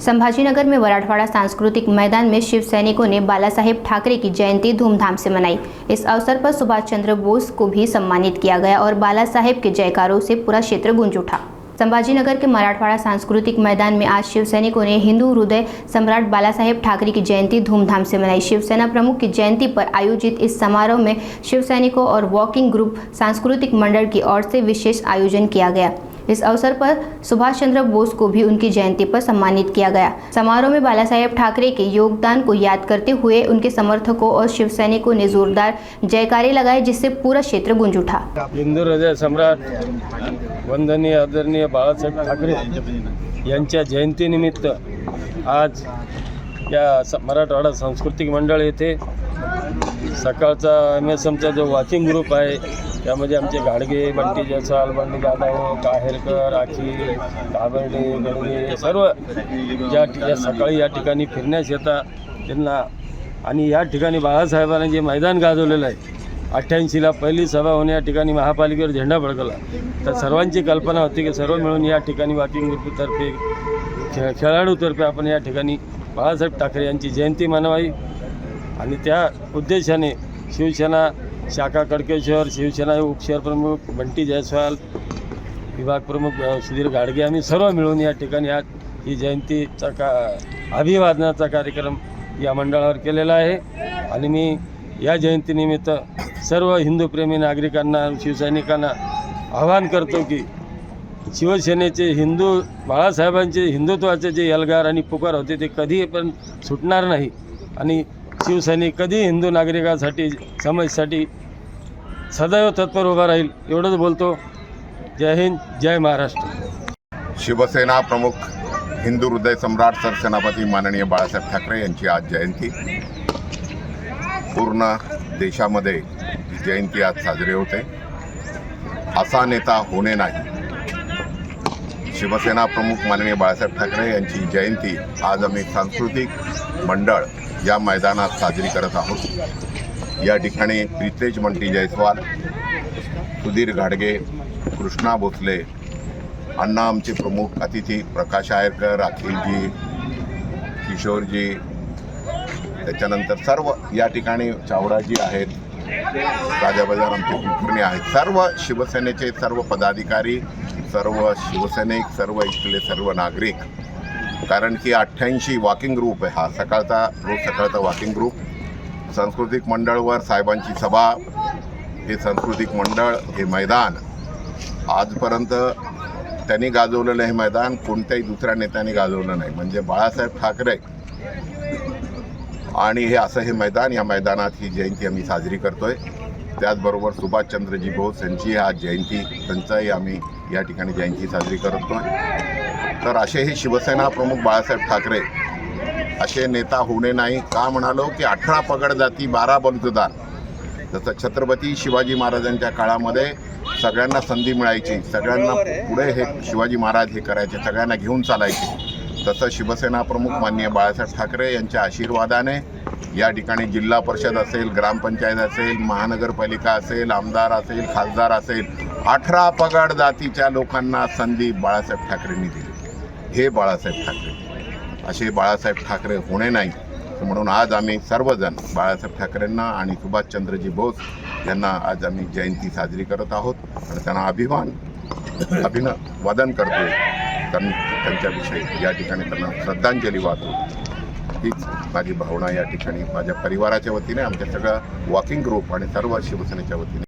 संभाजीनगर में मराठवाड़ा सांस्कृतिक मैदान में शिव सैनिकों ने बाला साहेब ठाकरे की जयंती धूमधाम से मनाई। इस अवसर पर सुभाष चंद्र बोस को भी सम्मानित किया गया और बाला साहेब के जयकारों से पूरा क्षेत्र गूंज उठा। संभाजीनगर के मराठवाड़ा सांस्कृतिक मैदान में आज शिव सैनिकों ने हिंदू हृदय सम्राट बाला साहेब ठाकरे की जयंती धूमधाम से मनाई। शिवसेना प्रमुख की जयंती पर आयोजित इस समारोह में शिव सैनिकों और वॉकिंग ग्रुप सांस्कृतिक मंडल की ओर से विशेष आयोजन किया गया। इस अवसर पर सुभाष चंद्र बोस को भी उनकी जयंती पर सम्मानित किया गया। समारोह में बाला साहेब ठाकरे के योगदान को याद करते हुए उनके समर्थकों और शिव सैनिकों ने जोरदार जयकारे लगाए, जिससे पूरा क्षेत्र गूंज उठा। हिंदू हृदय सम्राट वंदनीय आदरणीय बाळासाहेब ठाकरे यांच्या जयंतीनिमित्त आज या मराठवाडा सांस्कृतिक मंडळ येथे सकाळचा MSMचा जो वॉकिंग ग्रुप आहे त्यामध्ये आमचे गाडगे, बंटी जयस्वाल, बंडी जाधव, काहेरकर, आखी, काबर्डे, गडगे सर्व ज्या सकाळी या ठिकाणी फिरण्यास येतात त्यांना आणि या ठिकाणी बाळासाहेबांनी जे मैदान गाजवलेलं आहे 88ला पहिली सभा होणे या ठिकाणी महापालिकेवर झेंडा फडकवला तर सर्वांची कल्पना होती की सर्व मिळून या ठिकाणी वॉकिंग ग्रुपतर्फे खेळाडूतर्फे आपण या ठिकाणी बाळासाहेब ठाकरे यांची जयंती मनवावी आणि त्या उद्देशाने शिवसेना शाखा कडकेश्वर, शिवसेना उपशहर प्रमुख बंटी जयस्वाल, विभाग प्रमुख सुधीर गाडगे आम्ही सर्व मिळून या ठिकाणी आज ही जयंतीचा अभिवादनाचा कार्यक्रम या मंडळावर केलेला आहे आणि मी या जयंतीनिमित्त सर्व हिंदूप्रेमी नागरिकांना, शिवसैनिकांना आवाहन करतो की शिवसेनेचे बाळासाहेबांचे हिंदुत्वाचे जे एल्गार आणि पुकार होते ते कधी पण सुटणार नाही आणि शिवसैनिक कधी हिंदू नागरिकांसाठी समाजासाठी सदैव तत्पर उभा राहील एवढंच बोलतो। जय हिंद, जय महाराष्ट्र। शिवसेना प्रमुख हिंदू हृदय सम्राट सरसेनापती माननीय बाळासाहेब ठाकरे यांची आज जयंती पूर्ण देशामध्ये ही जयंती आज साजरी होते। असा नेता होणे नाही। शिवसेना प्रमुख माननीय बाळासाहेब ठाकरे यांची जयंती आज आम्ही सांस्कृतिक मंडळ या मैदानात साजरी करत आहोत। या ठिकाणी प्रितेश बंटी जयस्वाल, सुधीर गाडगे, कृष्णा भोसले, अण्णा आमचे प्रमुख अतिथी प्रकाश आयरकर, अखिलजी, किशोरजी, त्याच्यानंतर सर्व या ठिकाणी चावडाजी आहेत, राजाबाजार आमचे कुलकर्णी आहेत, सर्व शिवसेनेचे सर्व पदाधिकारी, सर्व शिवसैनिक, सर्व इथले सर्व नागरिक। कारण की 88 वॉकिंग ग्रुप आहे हा रोज सकाळचा वॉकिंग ग्रुप। सांस्कृतिक मंडळवर साहेबांची सभा, हे सांस्कृतिक मंडळ, हे मैदान आजपर्यंत त्यांनी गाजवलेलं हे मैदान कोणत्याही दुसऱ्या नेत्याने गाजवलं नाही, म्हणजे बाळासाहेब ठाकरे आणि हे मैदान, या मैदानात ही जयंती आम्ही साजरी करतोय। त्याचबरोबर सुभाषचंद्रजी बोस यांची आज जयंती, त्यांचाही आम्ही या ठिकाणी जयंती साजरी करतोय। तर असे हे शिवसेना प्रमुख बाळासाहेब ठाकरे असे नेता होणे नाही। का म्हणालो की 18 पगड जाती 12 बलुतेदार, जसं छत्रपती शिवाजी महाराजांच्या काळामध्ये सगळ्यांना संधी मिळायची, सगळ्यांना पुढे हे शिवाजी महाराज हे करायचे, सगळ्यांना घेऊन चालायचे, तसं शिवसेना प्रमुख माननीय बाळासाहेब ठाकरे यांच्या आशीर्वादाने या ठिकाणी जिल्हा परिषद असेल, ग्रामपंचायत असेल, महानगरपालिका असेल, आमदार असेल, खासदार असेल, 18 पगड जातीच्या लोकांना संधी बाळासाहेब ठाकरेंनी दिली। हे बाळासाहेब ठाकरे असे बाळासाहेब ठाकरे होणे नाही म्हणून आज आम्ही सर्वजण बाळासाहेब ठाकरेंना आणि सुभाषचंद्रजी बोस यांना आज आम्ही जयंती साजरी करत आहोत आणि त्यांना अभिवादन करतोय। त्यांच्याविषयी या ठिकाणी त्यांना श्रद्धांजली वाहतो। हीच माझी भावना या ठिकाणी माझ्या परिवाराच्या वतीने, आमच्या सगळ्या वॉकिंग ग्रुप आणि सर्व शिवसेनेच्या वतीने